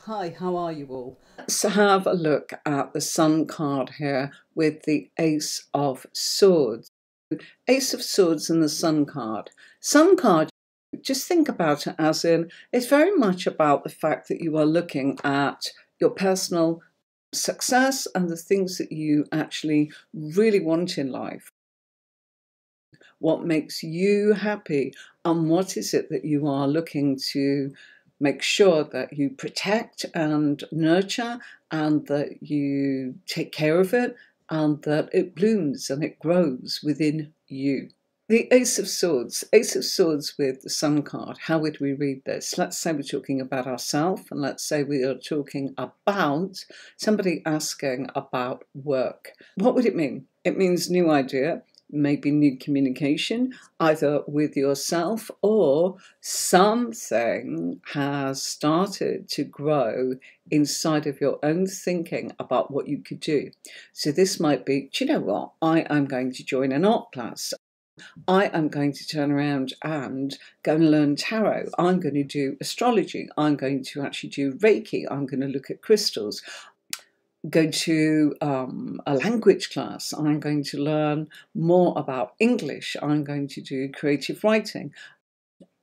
Hi, how are you all? Let's have a look at the Sun card here with the Ace of Swords. Ace of Swords and the Sun card. Sun card, just think about it as in, it's very much about the fact that you are looking at your personal success and the things that you actually really want in life. What makes you happy and what is it that you are looking to make sure that you protect and nurture and that you take care of it and that it blooms and it grows within you. The Ace of Swords with the Sun card. How would we read this? Let's say we're talking about ourselves and let's say we are talking about somebody asking about work. What would it mean? It means new idea. Maybe new communication, either with yourself or something has started to grow inside of your own thinking about what you could do. So this might be, do you know what? I am going to join an art class. I am going to turn around and go and learn tarot. I'm going to do astrology. I'm going to actually do Reiki. I'm going to look at crystals. Go to a language class. I'm going to learn more about English. I'm going to do creative writing.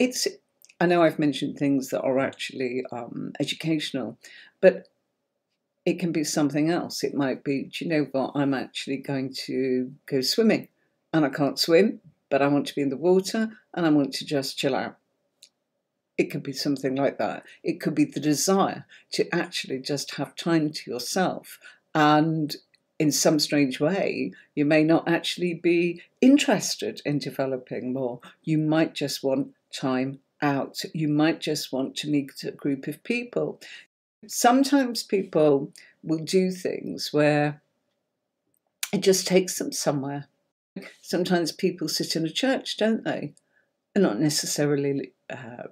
I know I've mentioned things that are actually educational, but it can be something else. It might be, do you know what, I'm actually going to go swimming and I can't swim, but I want to be in the water and I want to just chill out. It could be something like that. It could be the desire to actually just have time to yourself. And in some strange way, you may not actually be interested in developing more. You might just want time out. You might just want to meet a group of people. Sometimes people will do things where it just takes them somewhere. Sometimes people sit in a church, don't they? They're not necessarily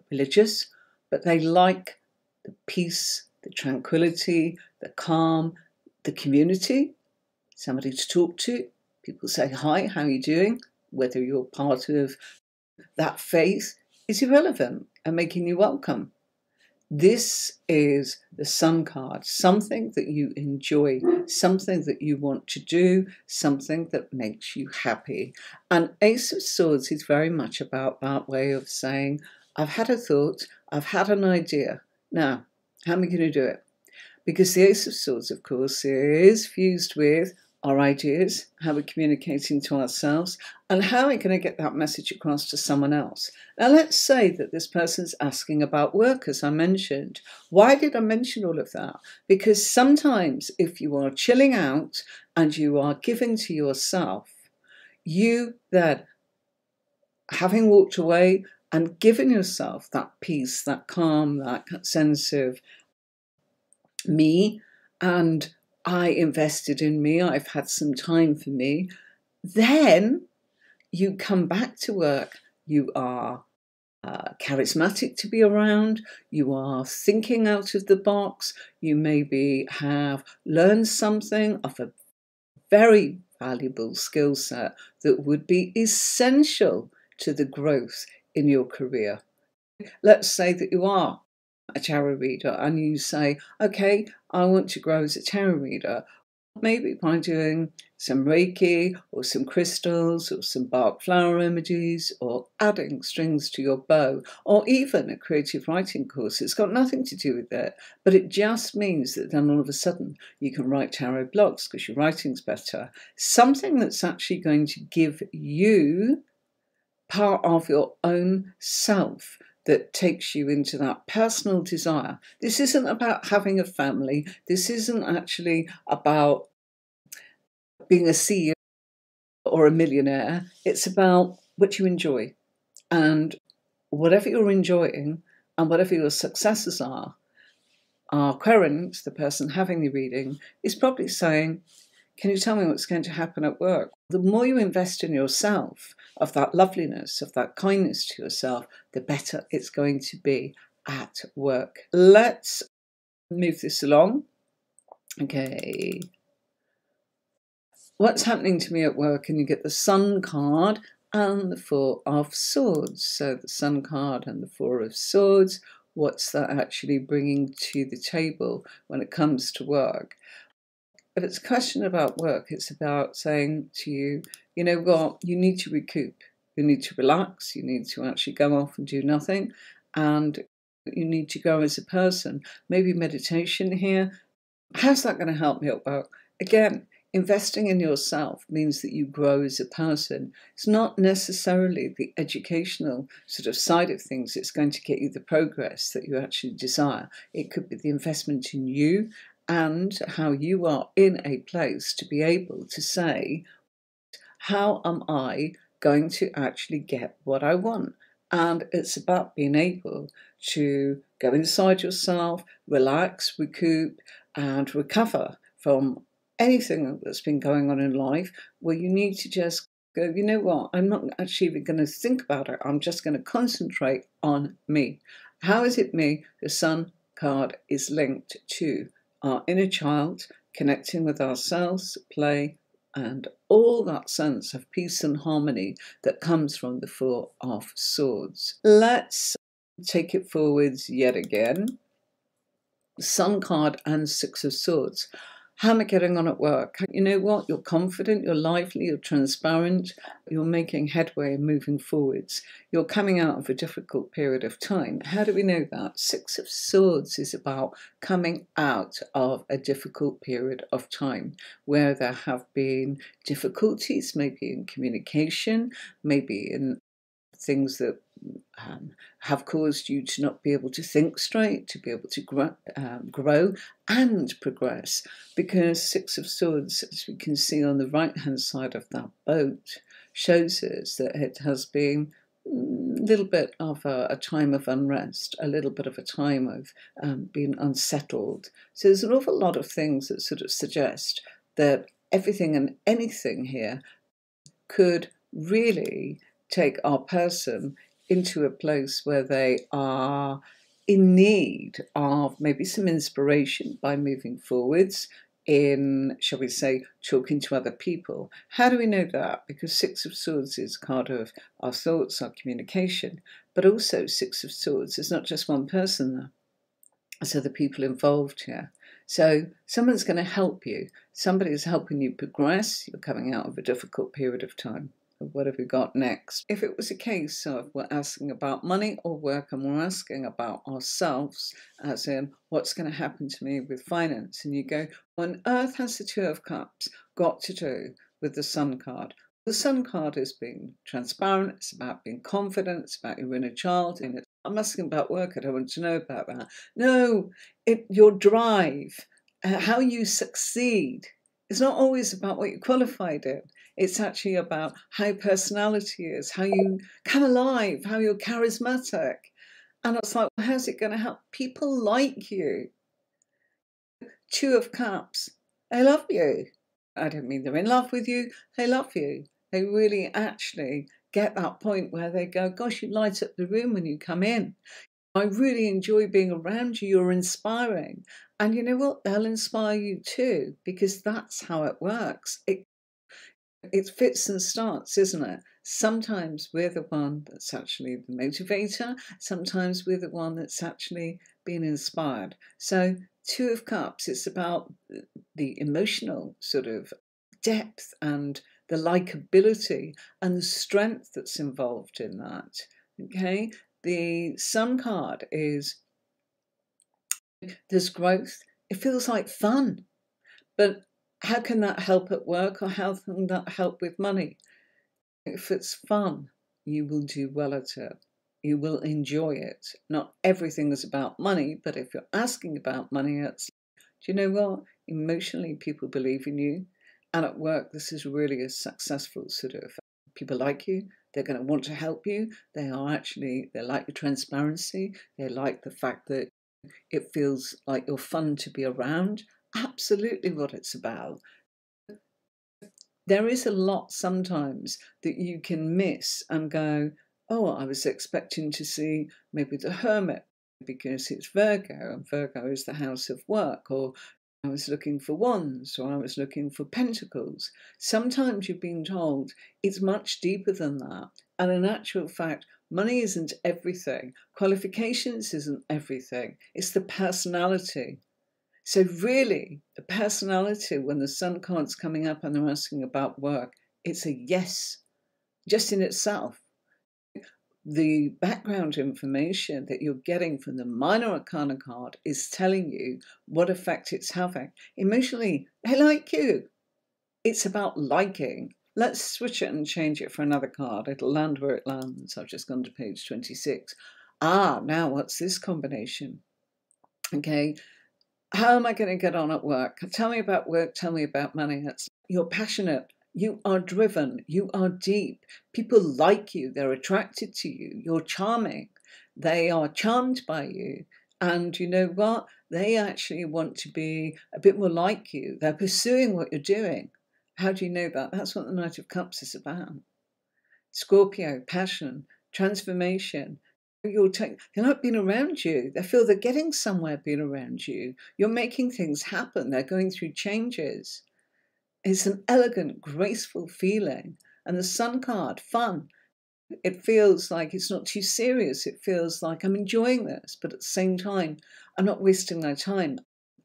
religious, but they like the peace, the tranquility, the calm, the community, somebody to talk to. People say, hi, how are you doing? Whether you're part of that faith is irrelevant and making you welcome. This is the Sun card, something that you enjoy, something that you want to do, something that makes you happy. And Ace of Swords is very much about that way of saying, I've had a thought, I've had an idea. Now, how am I going to do it? Because the Ace of Swords, of course, is fused with our ideas, how we're communicating to ourselves, and how we're going to get that message across to someone else. Now, let's say that this person's asking about work, as I mentioned. Why did I mention all of that? Because sometimes if you are chilling out and you are giving to yourself, you then, having walked away and given yourself that peace, that calm, that sense of me, and I invested in me, I've had some time for me, then you come back to work, you are charismatic to be around, you are thinking out of the box, you maybe have learned something of a very valuable skill set that would be essential to the growth in your career. Let's say that you are a tarot reader and you say, okay, I want to grow as a tarot reader, maybe by doing some Reiki or some crystals or some bark flower remedies or adding strings to your bow or even a creative writing course. It's got nothing to do with it, but it just means that then all of a sudden you can write tarot blogs because your writing's better. Something that's actually going to give you part of your own self that takes you into that personal desire. This isn't about having a family. This isn't actually about being a CEO or a millionaire. It's about what you enjoy. And whatever you're enjoying and whatever your successes are, our current, the person having the reading, is probably saying, can you tell me what's going to happen at work? The more you invest in yourself, of that loveliness, of that kindness to yourself, the better it's going to be at work. Let's move this along. Okay. What's happening to me at work? And you get the Sun card and the Four of Swords. So the Sun card and the Four of Swords. what's that actually bringing to the table when it comes to work. If it's a question about work, it's about saying to you, you know what, you need to recoup, you need to relax, you need to actually go off and do nothing, and you need to grow as a person. Maybe meditation here. How's that going to help me at work? Again, investing in yourself means that you grow as a person. It's not necessarily the educational sort of side of things that's going to get you the progress that you actually desire. It could be the investment in you and how you are in a place to be able to say, how am I going to actually get what I want? And it's about being able to go inside yourself, relax, recoup, and recover from anything that's been going on in life, where you need to just go, you know what, I'm not actually even going to think about it. I'm just going to concentrate on me. How is it me? The Sun card is linked to our inner child, connecting with ourselves, play, and all that sense of peace and harmony that comes from the Four of Swords. Let's take it forwards yet again. Sun card and Six of Swords. How am I getting on at work? You know what? You're confident, you're lively, you're transparent, you're making headway and moving forwards. You're coming out of a difficult period of time. How do we know that? Six of Swords is about coming out of a difficult period of time where there have been difficulties, maybe in communication, maybe in things that have caused you to not be able to think straight, to be able to grow and progress. Because Six of Swords, as we can see on the right-hand side of that boat, shows us that it has been a little bit of a time of unrest, a little bit of a time of being unsettled. So there's an awful lot of things that sort of suggest that everything and anything here could really take our person into a place where they are in need of maybe some inspiration by moving forwards in, shall we say, talking to other people. How do we know that? Because Six of Swords is a card of our thoughts, our communication, but also Six of Swords is not just one person there. There's other people involved here. So someone's going to help you. Somebody's helping you progress. You're coming out of a difficult period of time. What have we got next? If it was a case of we're asking about money or work and we're asking about ourselves, as in what's going to happen to me with finance, and you go, on Earth has the Two of Cups got to do with the Sun card? The Sun card is being transparent, it's about being confident, it's about your inner child, and I'm asking about work, I don't want to know about that. No, your drive, how you succeed. It's not always about what you qualified in. It's actually about how your personality is, how you come alive, how you're charismatic. And it's like, well, how's it going to help? People like you. Two of Cups, they love you. I don't mean they're in love with you, they love you. They really actually get that point where they go, gosh, you light up the room when you come in. I really enjoy being around you, you're inspiring. And you know what? They'll inspire you too, because that's how it works. It fits and starts, isn't it? Sometimes we're the one that's actually the motivator. Sometimes we're the one that's actually being inspired. So Two of Cups, it's about the emotional sort of depth and the likability and the strength that's involved in that. Okay? The Sun card is there's growth. It feels like fun. But how can that help at work, or how can that help with money? If it's fun, you will do well at it. You will enjoy it. Not everything is about money, but if you're asking about money, it's, do you know what? Emotionally, people believe in you. And at work, this is really a successful sort of, people like you. They're going to want to help you. They like your transparency. They like the fact that it feels like you're fun to be around. Absolutely what it's about. There is a lot sometimes that you can miss and go, oh, I was expecting to see maybe the Hermit because it's Virgo and Virgo is the house of work, or I was looking for wands, or I was looking for pentacles. Sometimes you've been told it's much deeper than that. And in actual fact, Money isn't everything. Qualifications isn't everything. It's the personality. So really, the personality, when the sun card's coming up and they're asking about work, it's a yes, just in itself. The background information that you're getting from the Minor Arcana card is telling you what effect it's having. Emotionally, they like you. It's about liking. Let's switch it and change it for another card. It'll land where it lands. I've just gone to page 26. Now what's this combination? Okay, how am I going to get on at work? Tell me about work, tell me about money. You're passionate, you are driven, you are deep. People like you, they're attracted to you, you're charming. They are charmed by you. And you know what? They actually want to be a bit more like you. They're pursuing what you're doing. How do you know that? That's what the Knight of Cups is about. Scorpio, passion, transformation. They're not being around you. They feel they're getting somewhere being around you. You're making things happen. They're going through changes. It's an elegant, graceful feeling. And the Sun card, fun. It feels like it's not too serious. It feels like I'm enjoying this, but at the same time, I'm not wasting my time.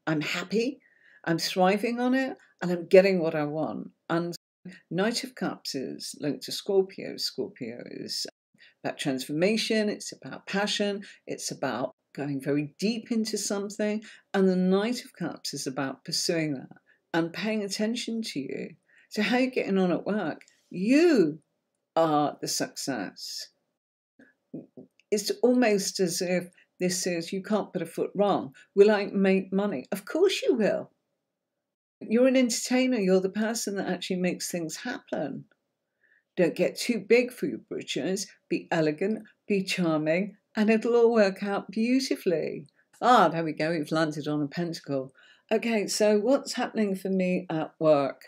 I'm happy, I'm thriving on it, and I'm getting what I want. And Knight of Cups is linked to Scorpio. Scorpio is about transformation, it's about passion, it's about going very deep into something. And the Knight of Cups is about pursuing that and paying attention to you. So how are you getting on at work? You are the success. It's almost as if this is, you can't put a foot wrong. Will I make money? Of course you will. You're an entertainer. You're the person that actually makes things happen. Don't get too big for your britches. Be elegant, be charming, and it'll all work out beautifully. There we go. We've landed on a pentacle. Okay, so what's happening for me at work?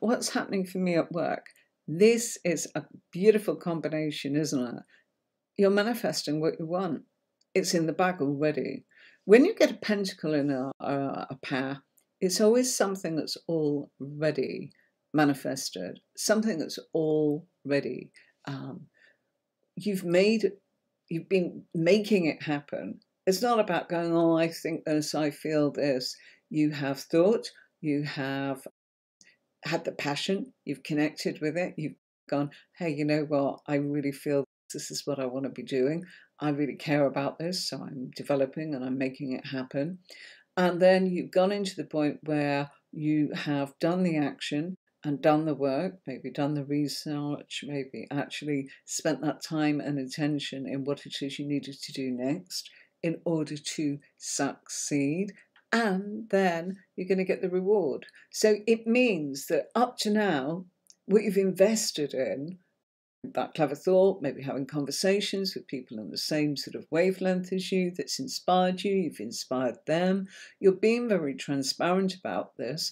What's happening for me at work? This is a beautiful combination, isn't it? You're manifesting what you want. It's in the bag already. When you get a pentacle in a pair, it's always something that's already manifested, something that's already, you've been making it happen. It's not about going, oh, I think this, I feel this. You have thought, you have had the passion, you've connected with it, you've gone, hey, you know what, I really feel this is what I want to be doing. I really care about this, so I'm developing and I'm making it happen. And then you've gone into the point where you have done the action and done the work, maybe done the research, maybe actually spent that time and attention in what it is you needed to do next in order to succeed. And then you're going to get the reward. So it means that up to now, what you've invested in, that clever thought, maybe having conversations with people on the same sort of wavelength as you, that's inspired you, you've inspired them, you're being very transparent about this,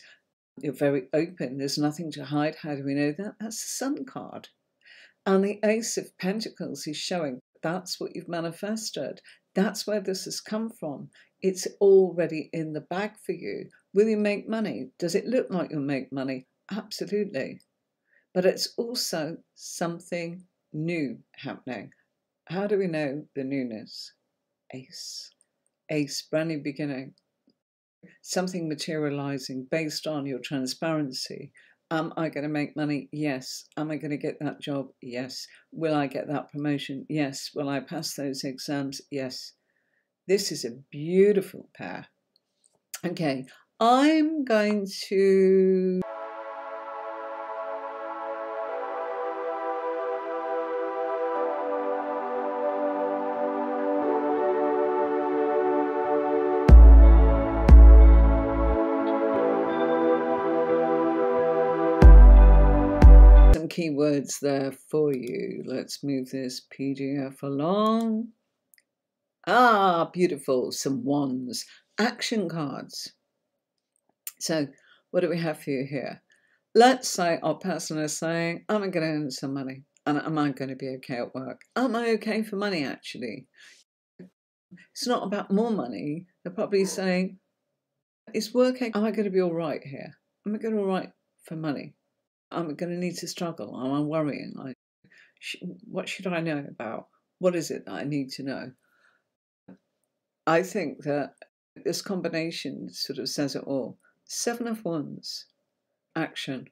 you're very open, there's nothing to hide. How do we know that? That's the Sun card. And the Ace of Pentacles is showing that's what you've manifested. That's where this has come from. It's already in the bag for you. Will you make money? Does it look like you'll make money? Absolutely. But it's also something new happening. How do we know the newness? Ace. Ace, brand new beginning. Something materializing based on your transparency. Am I going to make money? Yes. Am I going to get that job? Yes. Will I get that promotion? Yes. Will I pass those exams? Yes. This is a beautiful pair. Okay, I'm going to... keywords there for you. Let's move this PDF along. Beautiful. Some wands. Action cards. So what do we have for you here? Let's say our person is saying, am I going to earn some money? And am I going to be okay at work? Am I okay for money, actually? It's not about more money. They're probably saying, is working, am I going to be all right here? Am I going to be all right for money? Am I going to need to struggle? Am I worrying? What should I know about What is it that I need to know? I think that this combination sort of says it all. 7 of Wands, action.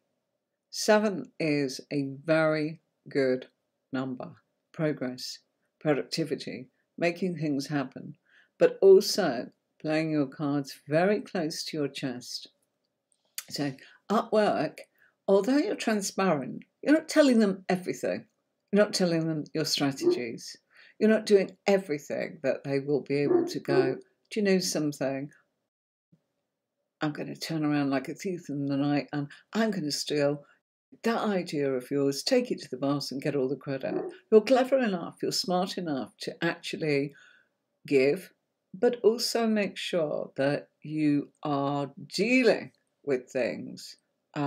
7 is a very good number. Progress, productivity, making things happen, but also playing your cards very close to your chest. So at work, although you're transparent, you're not telling them everything. You're not telling them your strategies. You're not doing everything that they will be able to go, do you know something? I'm going to turn around like a thief in the night and I'm going to steal that idea of yours, take it to the boss and get all the credit. You're clever enough, you're smart enough to actually give, but also make sure that you are dealing with things.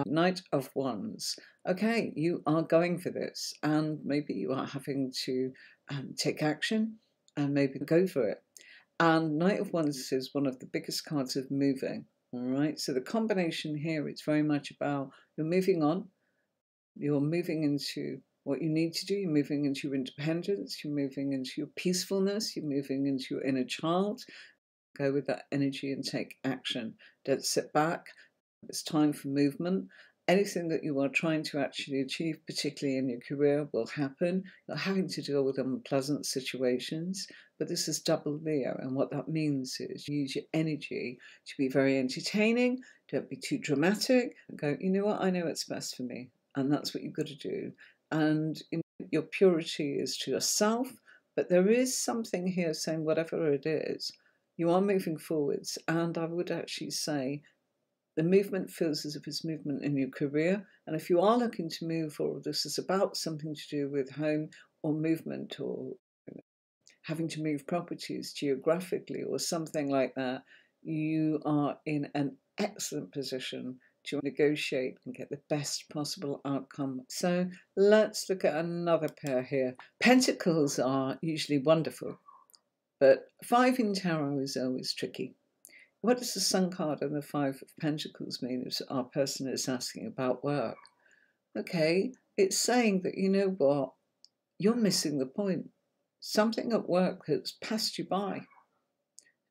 Knight of Wands. Okay, you are going for this, and maybe you are having to take action and maybe go for it. And Knight of Wands is one of the biggest cards of moving. All right, so the combination here, it's very much about you're moving on, you're moving into what you need to do, you're moving into your independence, you're moving into your peacefulness, you're moving into your inner child. Go with that energy and take action. Don't sit back. It's time for movement. Anything that you are trying to actually achieve, particularly in your career, will happen. You're having to deal with unpleasant situations, but this is double Leo, and what that means is you use your energy to be very entertaining. Don't be too dramatic. Go, you know what? I know what's best for me, and that's what you've got to do. And your purity is to yourself, but there is something here saying whatever it is, you are moving forwards, and I would actually say the movement feels as if it's movement in your career. And if you are looking to move, or this is about something to do with home or movement, or having to move properties geographically or something like that, you are in an excellent position to negotiate and get the best possible outcome. So let's look at another pair here. Pentacles are usually wonderful, but 5 in tarot is always tricky. What does the Sun card and the 5 of Pentacles mean if our person is asking about work? Okay, it's saying that, you know what, you're missing the point. Something at work has passed you by.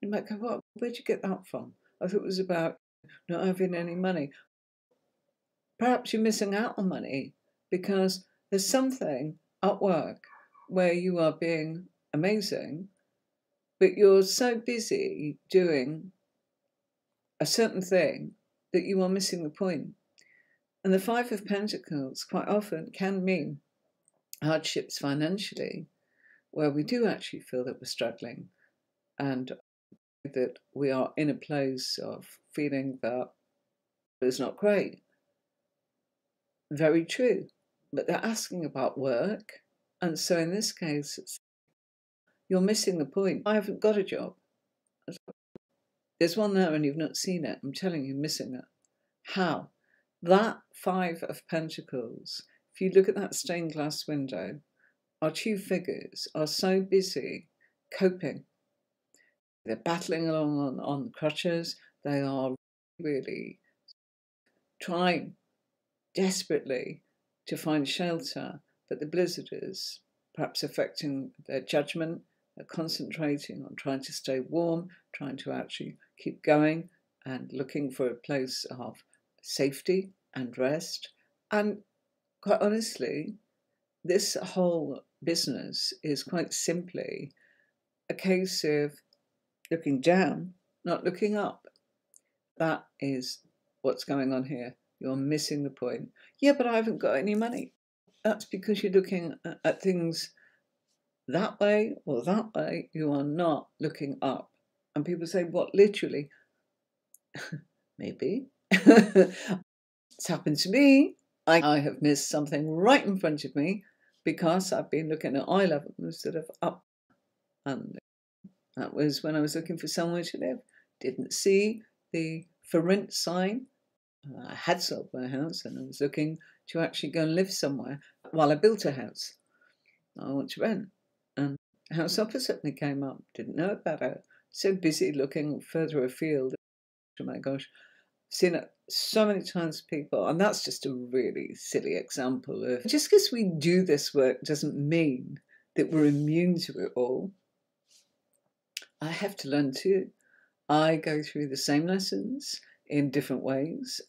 You might go, what? Where'd you get that from? I thought it was about not having any money. Perhaps you're missing out on money because there's something at work where you are being amazing, but you're so busy doing a certain thing that you are missing the point. And the 5 of Pentacles quite often can mean hardships financially, where we do actually feel that we're struggling and that we are in a place of feeling that it's not great. Very true. But they're asking about work. And so in this case, you're missing the point. I haven't got a job. There's one there and you've not seen it. I'm telling you, missing it. How? That 5 of Pentacles, if you look at that stained glass window, our 2 figures are so busy coping. They're battling along on crutches. They are really trying desperately to find shelter, but the blizzard is perhaps affecting their judgment. They're concentrating on trying to stay warm, trying to actually keep going and looking for a place of safety and rest. And quite honestly, this whole business is quite simply a case of looking down, not looking up. That is what's going on here. You're missing the point. Yeah, but I haven't got any money. That's because you're looking at things that way or that way. You are not looking up. And people say, what, literally? Maybe. It's happened to me. I have missed something right in front of me because I've been looking at eye level instead of up. And that was when I was looking for somewhere to live. Didn't see the for rent sign. I had sold my house and I was looking to actually go and live somewhere while I built a house. I want to rent. And a house opposite me came up. Didn't know about it. So busy looking further afield. Oh my gosh. I've seen it so many times, people. And that's just a really silly example of just because we do this work doesn't mean that we're immune to it all. I have to learn too. I go through the same lessons in different ways,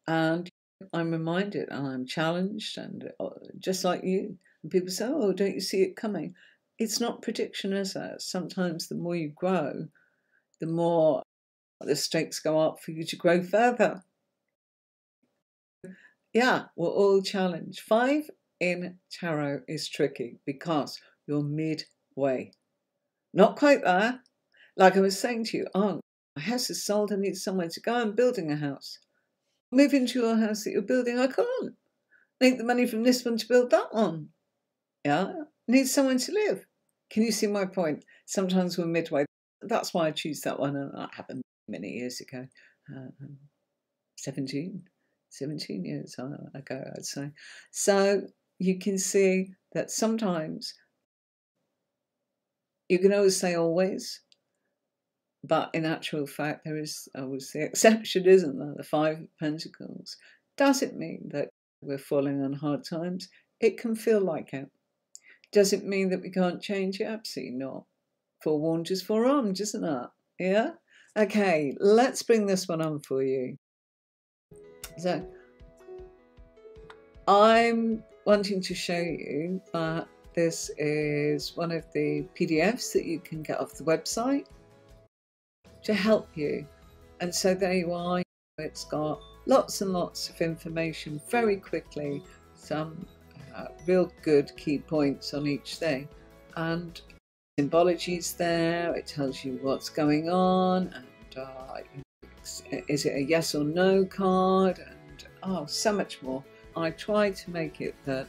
and I'm reminded and I'm challenged, and just like you, and people say, oh, don't you see it coming? It's not prediction, is it? Sometimes the more you grow, the more the stakes go up for you to grow further. Yeah, we're all challenged. 5 in tarot is tricky because you're midway. Not quite there. Like I was saying to you, oh, my house is sold, I need somewhere to go, I'm building a house. Move into your house that you're building, I can't. Make the money from this one to build that one. Yeah, need someone to live. Can you see my point? Sometimes we're midway. That's why I choose that one, and that happened many years ago. 17 years ago, I'd say. So you can see that sometimes you can always say always, but in actual fact, there is always the exception, isn't there? The 5 of Pentacles. Does it mean that we're falling on hard times? It can feel like it. Does it mean that we can't change it? Absolutely not. Forewarned is forearmed, isn't it? Yeah? Okay, let's bring this one on for you. So, I'm wanting to show you that this is one of the PDFs that you can get off the website to help you. And so there you are. It's got lots and lots of information very quickly, some real good key points on each thing. And symbology's there, it tells you what's going on, and is it a yes or no card, and so much more. I tried to make it that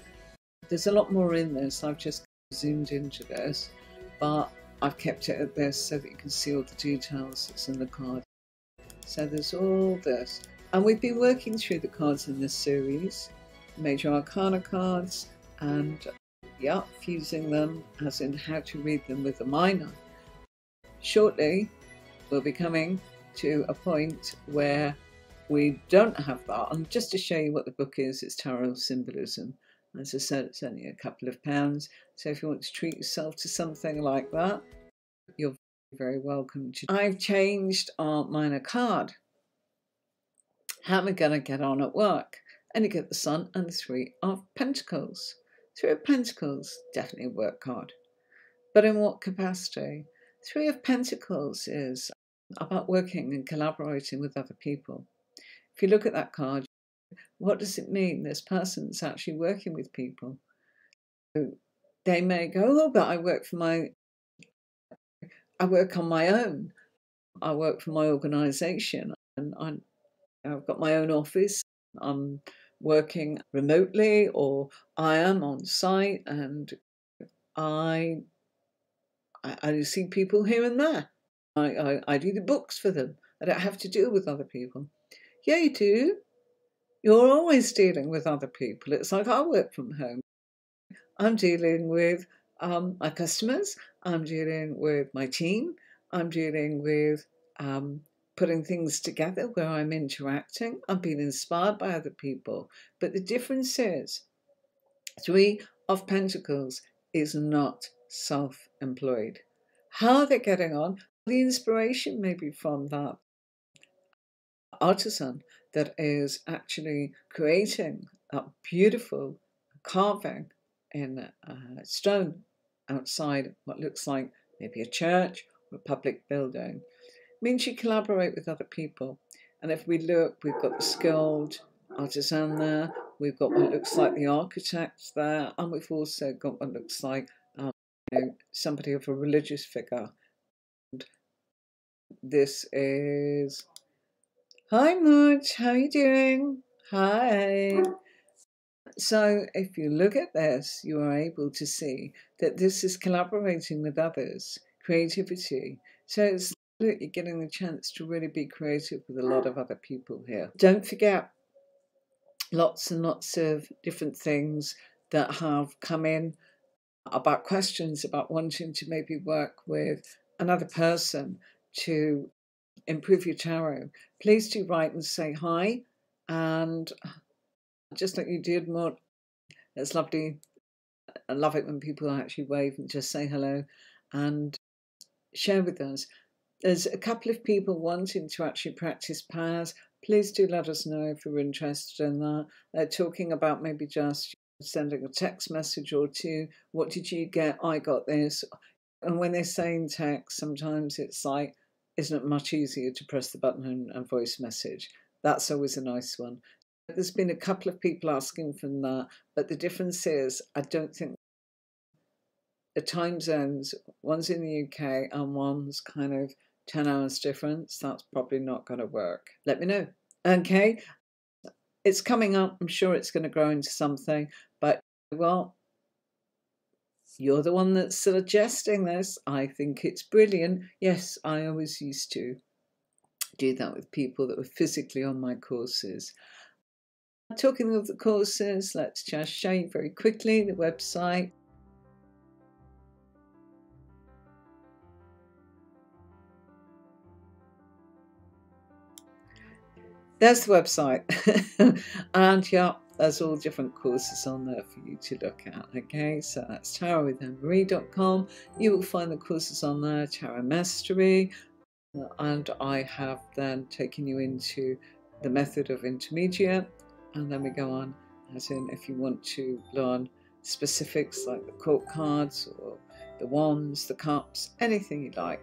there's a lot more in this. I've just zoomed into this, but I've kept it at this so that you can see all the details that's in the card. So there's all this, and we've been working through the cards in this series, Major Arcana cards, and yeah, fusing them as in how to read them with the minor. Shortly, we'll be coming to a point where we don't have that. And just to show you what the book is, it's Tarot Symbolism. As I said, it's only a couple of pounds. So if you want to treat yourself to something like that, you're very welcome to. I've changed our minor card. How am I going to get on at work? And you get the Sun and the 3 of Pentacles. 3 of Pentacles, definitely a work card. But in what capacity? 3 of Pentacles is about working and collaborating with other people. If you look at that card, what does it mean? This person's actually working with people. They may go, oh, but I work on my own. I work for my organisation, and I've got my own office. I'm working remotely, or I am on site, and I see people here and there. I do the books for them. I don't have to deal with other people. Yeah, you do. You're always dealing with other people. It's like I work from home. I'm dealing with my customers. I'm dealing with my team. I'm dealing with putting things together where I'm interacting. I'm being inspired by other people. But the difference is 3 of Pentacles is not self-employed. How are they getting on? The inspiration may be from that artisan that is actually creating a beautiful carving in stone outside what looks like maybe a church or a public building. It means you collaborate with other people. And if we look, we've got the skilled artisan there, we've got what looks like the architect there, and we've also got what looks like somebody of a religious figure. And this is... Hi, Marge. How are you doing? Hi. So if you look at this, you are able to see that this is collaborating with others, creativity. So it's you're getting the chance to really be creative with a lot of other people here. Don't forget, lots and lots of different things that have come in about questions about wanting to maybe work with another person to improve your tarot. Please do write and say hi. And just like you did, Maud, it's lovely I love it when people actually wave and just say hello and share with us. There's a couple of people wanting to actually practice powers. Please do let us know if you're interested in that. They're talking about maybe just sending a text message or two. What did you get? I got this. And when they're saying text, sometimes it's like, isn't it much easier to press the button and voice message? That's always a nice one. There's been a couple of people asking for that, but the difference is I don't think the time zones, one's in the UK and one's kind of 10 hours difference. That's probably not going to work. Let me know. Okay, it's coming up. I'm sure it's going to grow into something, but well, you're the one that's suggesting this. I think it's brilliant. Yes, I always used to do that with people that were physically on my courses. Talking of the courses, let's just show you very quickly the website. There's the website. And yeah, there's all different courses on there for you to look at. Okay, so that's tarotwithanne-marie.com. You will find the courses on there, Tarot Mastery, and I have then taken you into the method of intermediate, and then we go on, as in if you want to learn specifics like the court cards or the wands, the cups, anything you like.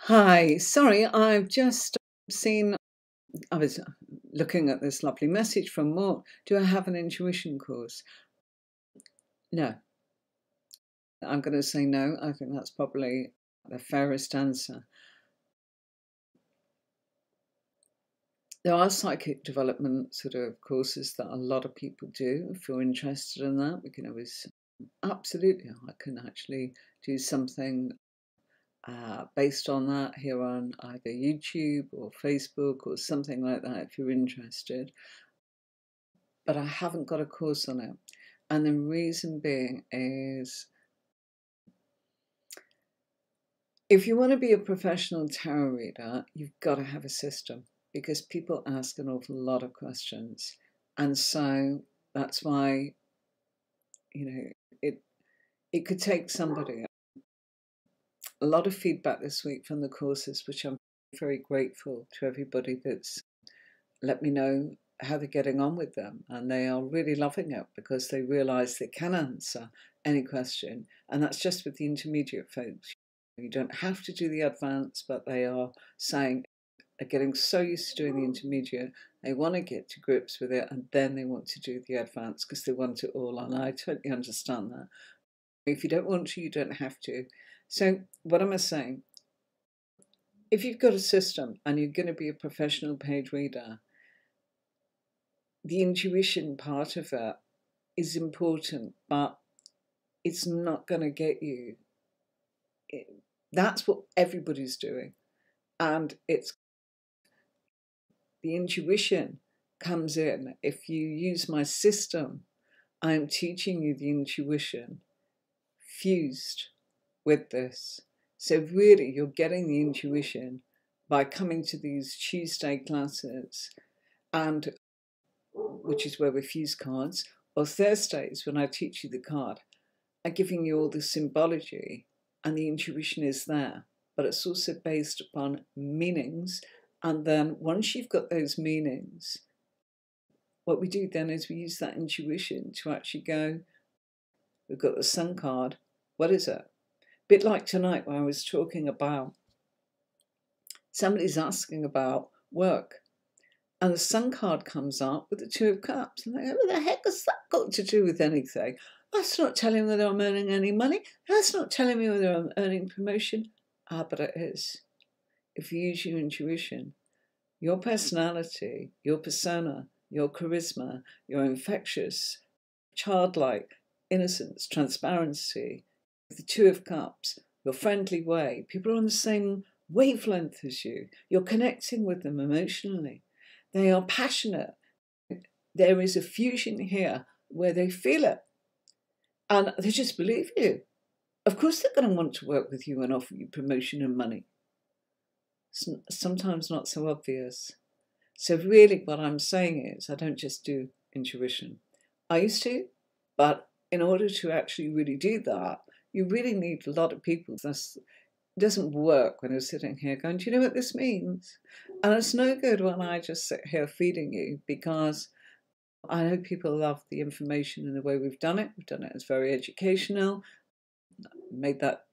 Hi, sorry, I've just seen, I was looking at this lovely message from Mark. Do I have an intuition course? No. I'm going to say no. I think that's probably the fairest answer. There are psychic development sort of courses that a lot of people do. If you're interested in that, we can always, absolutely, I can actually do something based on that here on either YouTube or Facebook or something like that if you're interested. But I haven't got a course on it. And the reason being is if you want to be a professional tarot reader, you've got to have a system because people ask an awful lot of questions. And so that's why, you know, it could take somebody. A lot of feedback this week from the courses, which I'm very grateful to everybody that's let me know how they're getting on with them. And they are really loving it because they realise they can answer any question. And that's just with the intermediate folks. You don't have to do the advanced, but they are saying they're getting so used to doing the intermediate, they want to get to grips with it, and then they want to do the advanced because they want it all. And I totally understand that. If you don't want to, you don't have to. So what am I saying? If you've got a system and you're going to be a professional page reader, the intuition part of it is important, but it's not going to get you. That's what everybody's doing. And it's the intuition comes in. If you use my system, I'm teaching you the intuition fused with this. So really, you're getting the intuition by coming to these Tuesday classes, and which is where we fuse cards, or Thursdays when I teach you the card. I'm giving you all the symbology, and the intuition is there, but it's also based upon meanings. And then once you've got those meanings, what we do then is we use that intuition to actually go, we've got the Sun card, what is it? Bit like tonight where I was talking about, somebody's asking about work, and the Sun card comes up with the Two of Cups, and they go, what the heck has that got to do with anything? That's not telling me whether I'm earning any money. That's not telling me whether I'm earning promotion. Ah, but it is. If you use your intuition, your personality, your persona, your charisma, your infectious, childlike innocence, transparency, the Two of Cups, your friendly way, people are on the same wavelength as you. You're connecting with them emotionally. They are passionate. There is a fusion here where they feel it. And they just believe you. Of course they're going to want to work with you and offer you promotion and money. It's sometimes not so obvious. So really what I'm saying is I don't just do intuition. I used to, but in order to actually really do that, you really need a lot of people. It doesn't work when you're sitting here going, do you know what this means? And it's no good when I just sit here feeding you, because I know people love the information and the way we've done it. We've done it as very educational. Made that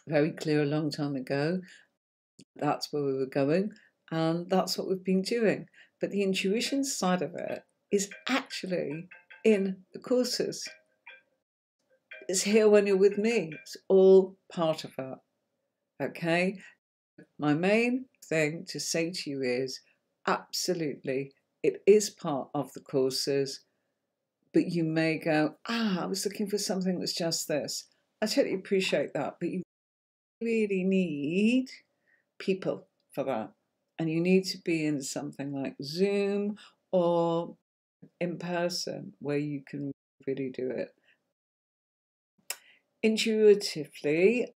very clear a long time ago. That's where we were going, and that's what we've been doing. But the intuition side of it is actually in the courses. It's here when you're with me. It's all part of it. Okay? My main thing to say to you is absolutely, it is part of the courses, but you may go, I was looking for something that's just this. I totally appreciate that, but you really need people for that. And you need to be in something like Zoom or in person where you can really do it. Intuitively,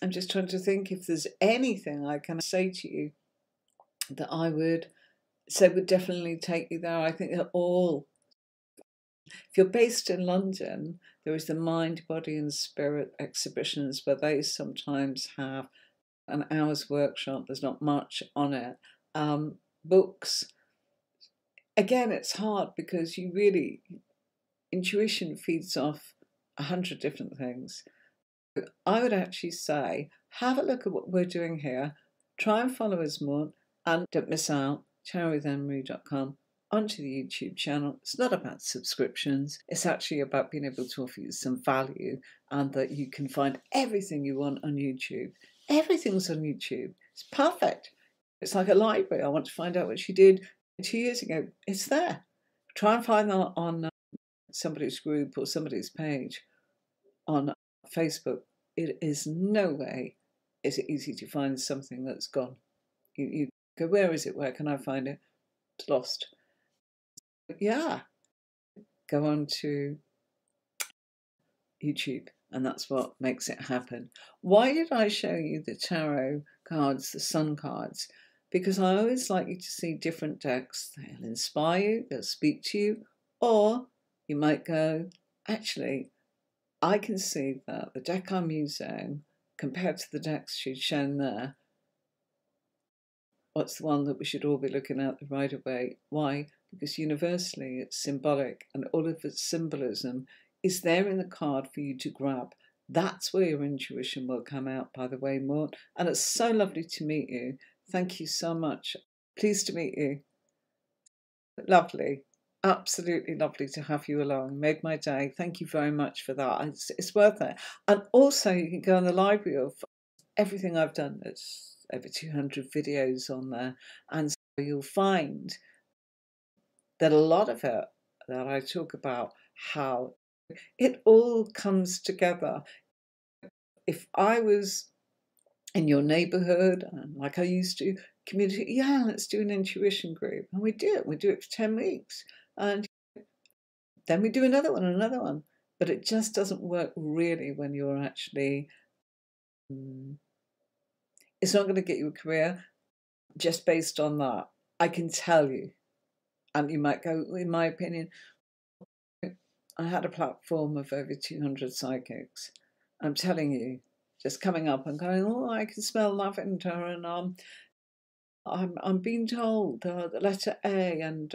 I'm just trying to think if there's anything I can say to you that I would say would definitely take you there. I think they're all, if you're based in London, there is the Mind, Body and Spirit exhibitions where they sometimes have an hour's workshop. There's not much on it. Books. Again, it's hard because you really, intuition feeds off 100 different things. I would actually say, have a look at what we're doing here. Try and follow us more, and don't miss out. CharrieWithAnneMarie.com onto the YouTube channel. It's not about subscriptions. It's actually about being able to offer you some value, and that you can find everything you want on YouTube. Everything's on YouTube. It's perfect. It's like a library. I want to find out what she did 2 years ago. It's there. Try and find that on somebody's group or somebody's page on Facebook. It is no way is it easy to find something that's gone. You go, where is it? Where can I find it? It's lost. Yeah, go on to YouTube, and that's what makes it happen. Why did I show you the tarot cards, the sun cards? Because I always like you to see different decks. They'll inspire you, they'll speak to you, or you might go, actually, I can see that the deck I'm using, compared to the decks she's shown there, what's the one that we should all be looking at right away? Why? Because universally it's symbolic, and all of its symbolism is there in the card for you to grab. That's where your intuition will come out, by the way, Maud. And it's so lovely to meet you. Thank you so much. Pleased to meet you. Lovely. Absolutely lovely to have you along. Made my day. Thank you very much for that. It's worth it. And also you can go in the library of everything I've done. There's over 200 videos on there. And so you'll find that a lot of it that I talk about, how it all comes together. If I was in your neighborhood, like I used to, community, yeah, let's do an intuition group. And we do it. We do it for 10 weeks. And then we do another one and another one. But it just doesn't work really when you're actually, it's not going to get you a career just based on that. I can tell you. And you might go, in my opinion, I had a platform of over 200 psychics. I'm telling you, just coming up and going, oh, I can smell lavender, and I'm being told the letter A, and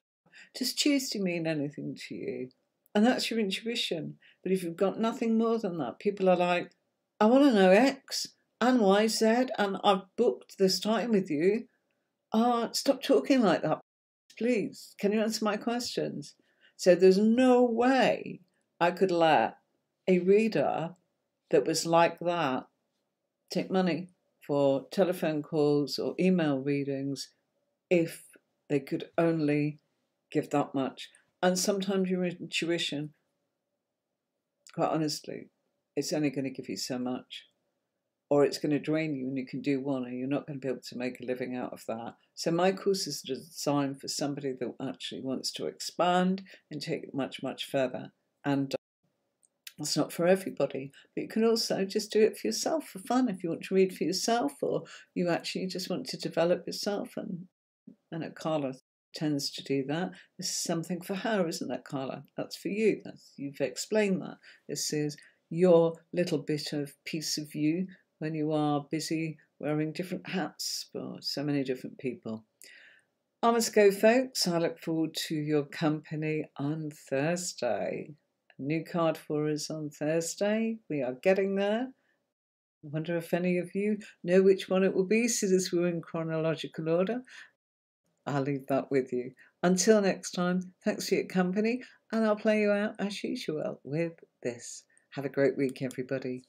does Tuesday mean anything to you? And that's your intuition. But if you've got nothing more than that, people are like, I want to know X and Y, Z, and I've booked this time with you. Stop talking like that, please. Can you answer my questions? So there's no way I could let a reader that was like that take money for telephone calls or email readings if they could only give that much. And sometimes your intuition, quite honestly, it's only going to give you so much. Or it's going to drain you and you can do one and you're not going to be able to make a living out of that. So my courses are designed for somebody that actually wants to expand and take it much, much further. And it's not for everybody, but you can also just do it for yourself for fun if you want to read for yourself, or you actually just want to develop yourself. And Carla tends to do that. This is something for her, isn't it, Carla? That's for you. You've explained that. This is your little bit of piece of you when you are busy wearing different hats for so many different people. I must go, folks. I look forward to your company on Thursday. A new card for us on Thursday. We are getting there. I wonder if any of you know which one it will be, since we're in chronological order. I'll leave that with you. Until next time, thanks for your company, and I'll play you out as usual with this. Have a great week, everybody.